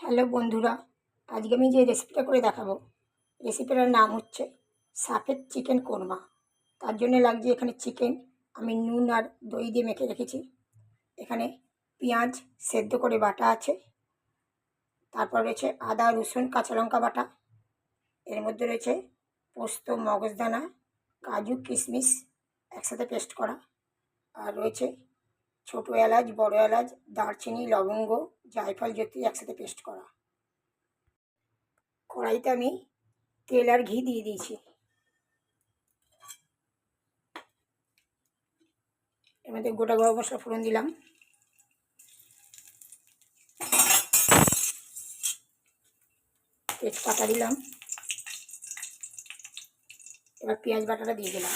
Hello বন্ধুরা, আজকে আমি যে রেসিপিটা করে দেখাবো, রেসিপিটার নাম হচ্ছে সাফেদ চিকেন কোরমা। তার জন্য লাগছে এখানে চিকেন আমি নুন আর দই দিয়ে মেখে রেখেছি। এখানে পেঁয়াজ সেদ্ধ করে বাটা আছে, তারপর রয়েছে আদা রসুন কাঁচা লঙ্কা বাটা, এর মধ্যে রয়েছে পোস্ত মগজদানা কাজু কিশমিশ একসাথে পেস্ট করা, আর রয়েছে ছোটো এলাচ বড় এলাচ দারচিনি লবঙ্গ জায়ফল জ্যোতি একসাথে পেস্ট করা। কড়াইতে আমি তেল আর ঘি দিয়ে দিয়েছি। এর মধ্যে গোটা গরম মশলা ফোড়ন দিলাম, তেজপাতা দিলাম, এবার পেঁয়াজ বাটাটা দিয়ে দিলাম।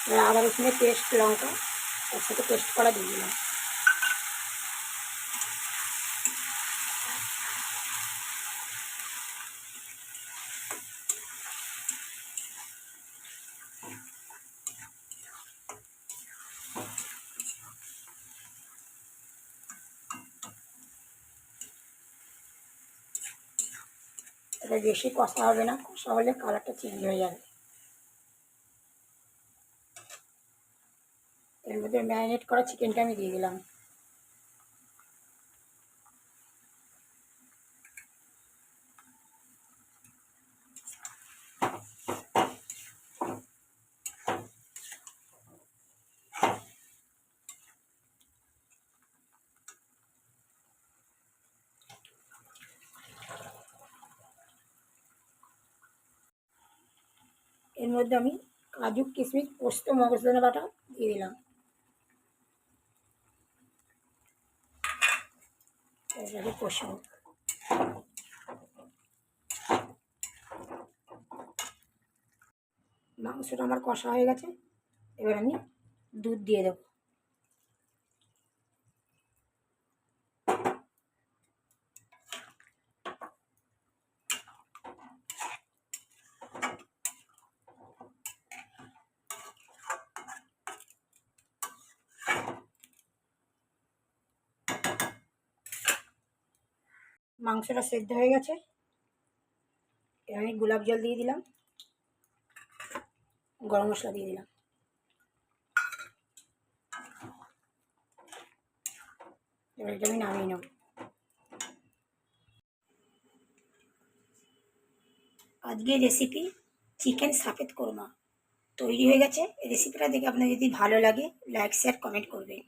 এবার আদা রসুনের পেস্ট লঙ্কা একসাথে পেস্ট করা দিয়ে দিলাম। এটা বেশি কষা হবে না, কষা হলে কালারটা চেঞ্জ হয়ে যাবে। এর মধ্যে ম্যারিনেট করা চিকেনটা আমি দিয়ে দিলাম। এর মধ্যে আমি কাজু কিশমিশ পোস্ত মগজদানা বাটা দিয়ে দিলাম। এটাকে কষাবো। মাংসটা আমার কষা হয়ে গেছে, এবার আমি দুধ দিয়ে দেবো। মাংসটা সেদ্ধ হয়ে গেছে, এবার আমি গোলাপ জল দিয়ে দিলাম, গরম মশলা দিয়ে দিলাম। এবার এটা আমি নামিয়ে নেব। আজকের রেসিপি চিকেন সাফেদ কোরমা তৈরি হয়ে গেছে। রেসিপিটা দেখে আপনার যদি ভালো লাগে লাইক শেয়ার কমেন্ট করবেন।